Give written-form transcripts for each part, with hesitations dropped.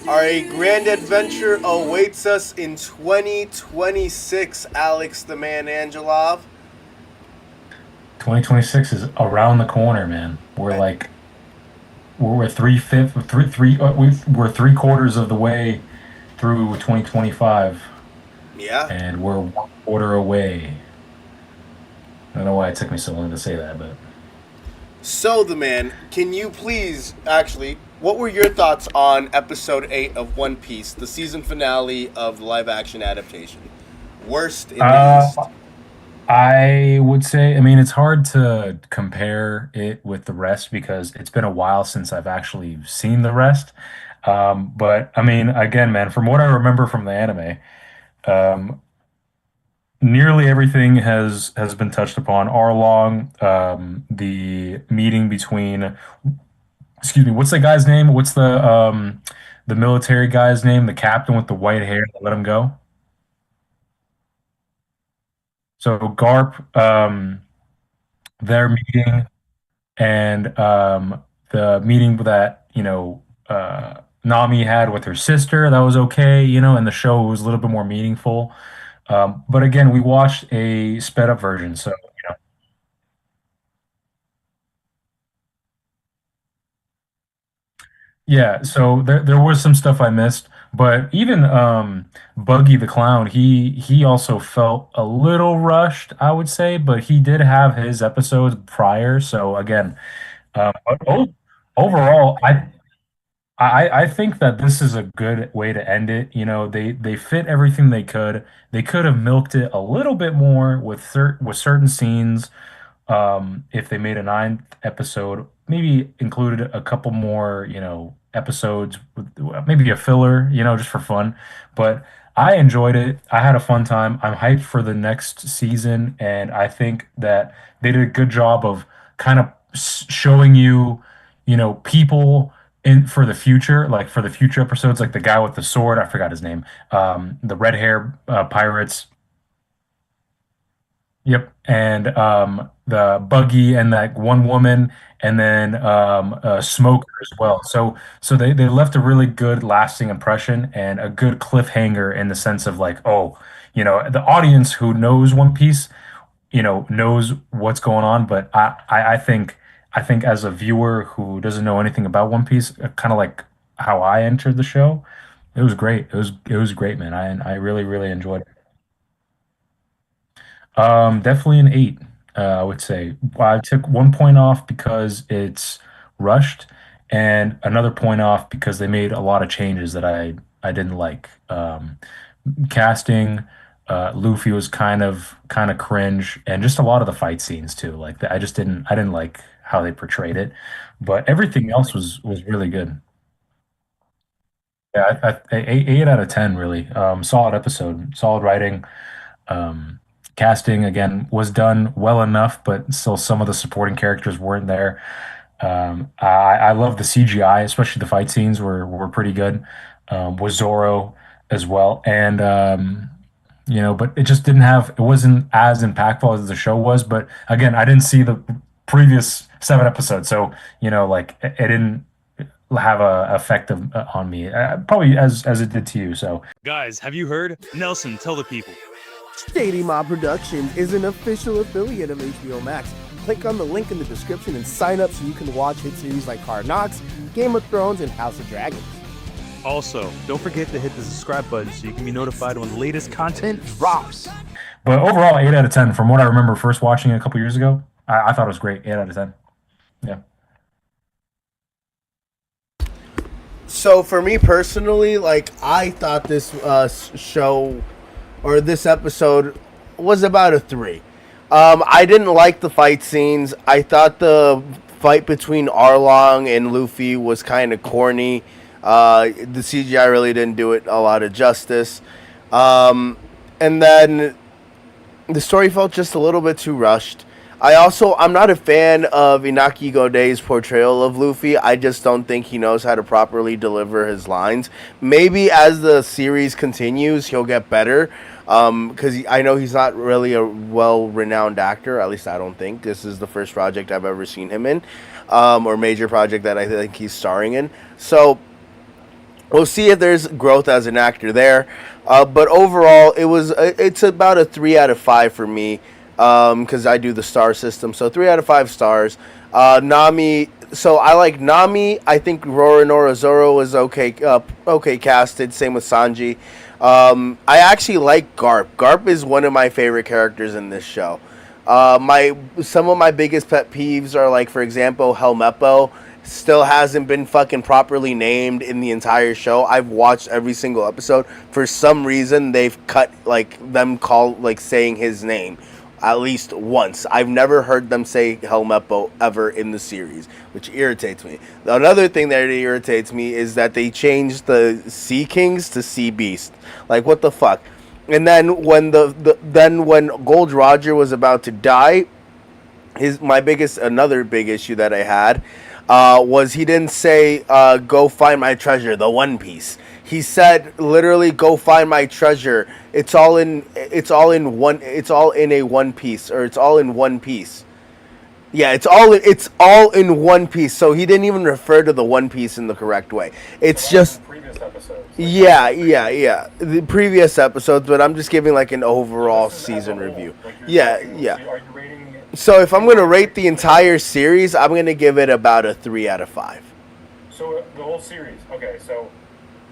Our grand adventure awaits us in 2026, Alex the Man Angelov. 2026 is around the corner, man. We're three fifth, we're three quarters of the way through 2025, Yeah. and we're one quarter away. I don't know why it took me so long to say that, but So, the man, can you please actually, what were your thoughts on episode 8 of One Piece, the season finale of the live action adaptation? Worst in the uh, East. I would say, I mean, it's hard to compare it with the rest because it's been a while since I've actually seen the rest. But I mean, again, man, from what I remember from the anime, um, nearly everything has been touched upon. Arlong, the meeting between, excuse me, what's the guy's name? What's the military guy's name? The captain with the white hair that let him go. So Garp, their meeting and the meeting that Nami had with her sister, that was okay, and the show was a little bit more meaningful. But again, we watched a sped up version, so. Yeah, so there was some stuff I missed, but even Buggy the Clown, he also felt a little rushed, I would say, but he did have his episodes prior. So again, but overall, I think that this is a good way to end it. They fit everything they could. They could have milked it a little bit more with certain scenes. If they made a ninth episode, maybe included a couple more, episodes with maybe a filler, just for fun. But I enjoyed it. I had a fun time. I'm hyped for the next season, and I think that they did a good job of kind of showing you, people in for the future, like for the future episodes, like the guy with the sword. I forgot his name. The red hair pirates. Yep, and the buggy and that one woman, and then a smoker as well. So they left a really good lasting impression and a good cliffhanger in the sense of like, oh, the audience who knows One Piece, knows what's going on. But I think as a viewer who doesn't know anything about One Piece, kind of like how I entered the show, it was great. It was great, man. I really really enjoyed it. Definitely an 8, I would say. I took 1 point off because it's rushed, and another point off because they made a lot of changes that I didn't like. Casting, Luffy was kind of cringe, and just a lot of the fight scenes too. Like I didn't like how they portrayed it, but everything else was really good. Yeah, 8 out of 10 really. Solid episode, solid writing. Um, Casting again was done well enough, but still some of the supporting characters weren't there. I love the CGI, especially the fight scenes were pretty good. With Zoro as well, and but it just it wasn't as impactful as the show was. But again, I didn't see the previous 7 episodes, so like it didn't have a effect on me, probably as it did to you. So Guys, have you heard? Nelson, tell the people. Shady Mob Productions is an official affiliate of HBO Max. Click on the link in the description and sign up so you can watch hit series like Hard Knocks, Game of Thrones, and House of Dragons. Also, don't forget to hit the subscribe button so you can be notified when the latest content drops. But overall, 8 out of 10. From what I remember first watching it a couple years ago, I thought it was great. 8 out of 10. Yeah. So, for me personally, like, I thought this show or this episode was about a 3. I didn't like the fight scenes. I thought the fight between Arlong and Luffy was kind of corny. The CGI really didn't do it a lot of justice. Um, and then the story felt just a little bit too rushed. I'm not a fan of Inaki Godei's portrayal of Luffy. I just don't think he knows how to properly deliver his lines. Maybe as the series continues, he'll get better. Because I know he's not really a well-renowned actor. At least I don't think this is the first project I've ever seen him in, or major project that I think he's starring in. So We'll see if there's growth as an actor there. But overall, it's about a 3 out of 5 for me because I do the star system. So 3 out of 5 stars. Nami. So I like Nami. I think Roronoa Zoro was okay casted. Same with Sanji. I actually like Garp. Garp is one of my favorite characters in this show. Some of my biggest pet peeves are, like, for example, Helmeppo still hasn't been fucking properly named in the entire show. I've watched every single episode. For some reason, they've cut, like, them saying his name at least once. I've never heard them say Helmeppo ever in the series, which irritates me. Another thing that irritates me is that they changed the Sea Kings to Sea Beast. Like, what the fuck? And then when when Gold Roger was about to die, another big issue that I had was he didn't say go find my treasure, the One Piece. He said literally go find my treasure. It's all in a one piece, or it's all in one piece. Yeah, it's all in one piece. So he didn't even refer to the One Piece in the correct way. It's just previous episodes. yeah. The previous episodes, but I'm just giving like an overall season review. Yeah. Are you rating it? So if I'm gonna rate the entire series, I'm gonna give it about a 3 out of 5. So the whole series. Okay, so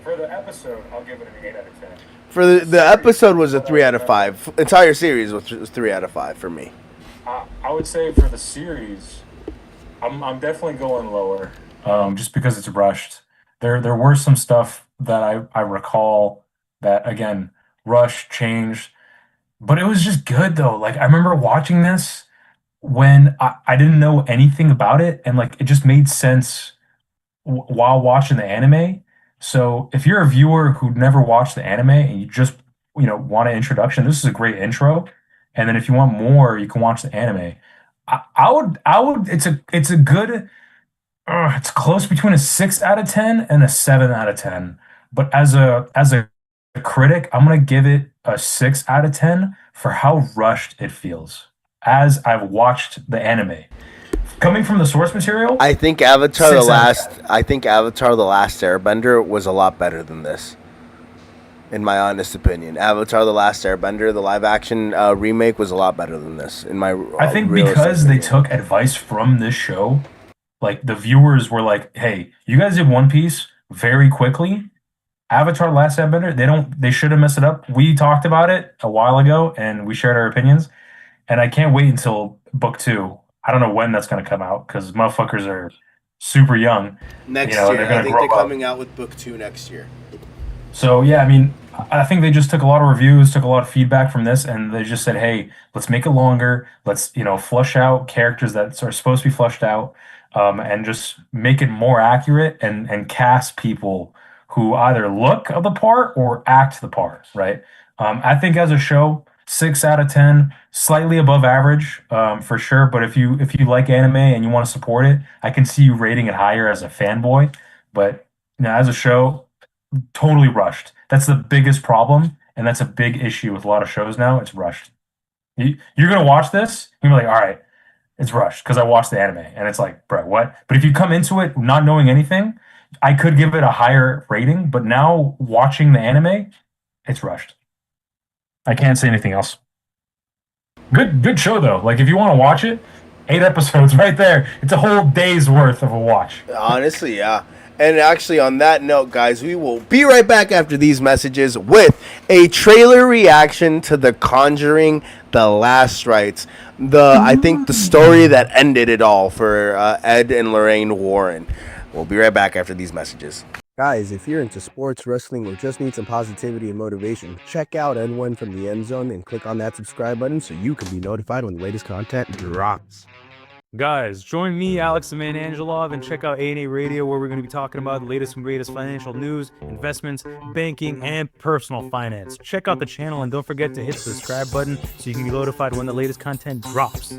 for the episode, I'll give it an 8 out of 10. For the episode was a 3 out of 5. Entire series was 3 out of 5 for me. I would say for the series, I'm definitely going lower, just because it's rushed. There were some stuff that I recall that, again, rushed, changed, but it was just good though. Like, I remember watching this when I didn't know anything about it, and like it just made sense while watching the anime. So if you're a viewer who never watched the anime and you just want an introduction, this is a great intro. And then if you want more, you can watch the anime. I would. It's a good. It's close between a 6 out of 10 and a 7 out of 10. But as a critic, I'm gonna give it a 6 out of 10 for how rushed it feels as I've watched the anime. Coming from the source material, I think Avatar the 6 out of 10. Last Airbender was a lot better than this. In my honest opinion, Avatar the Last Airbender, the live action remake, was a lot better than this. In my I think because they took advice from this show, like the viewers were like, "Hey, you guys did One Piece very quickly. Avatar: Last Airbender, they shouldn't mess it up. We talked about it a while ago and we shared our opinions, and I can't wait until book 2. I don't know when that's going to come out because motherfuckers are super young. Next You know, year, they're I gonna think grow they're up. coming out with book 2 next year. So yeah, I mean, I think they just took a lot of reviews, took a lot of feedback from this, and they just said, "Hey, let's make it longer. Let's flush out characters that are supposed to be flushed out, and just make it more accurate and cast people who either look the part or act the part." Right? I think as a show, 6 out of 10, slightly above average, for sure. But if you like anime and you want to support it, I can see you rating it higher as a fanboy. But as a show, totally rushed. That's the biggest problem, and that's a big issue with a lot of shows now. It's rushed. You're gonna watch this, and you're like, all right, it's rushed because I watched the anime, and it's like, bro, what? But if you come into it not knowing anything, I could give it a higher rating. But now watching the anime, it's rushed. I can't say anything else. Good show though. Like if you want to watch it, 8 episodes right there. It's a whole day's worth of a watch. Honestly, yeah. And actually, on that note, guys, we will be right back after these messages with a trailer reaction to The Conjuring: The Last Rites. I think the story that ended it all for Ed and Lorraine Warren. We'll be right back after these messages. Guys, if you're into sports, wrestling, or just need some positivity and motivation, check out N1 from the End Zone and click on that subscribe button so you can be notified when the latest content drops. Guys, join me, Alex the Man Angelov, and check out A&A Radio, where we're going to be talking about the latest and greatest financial news, investments, banking, and personal finance. Check out the channel and don't forget to hit the subscribe button so you can be notified when the latest content drops.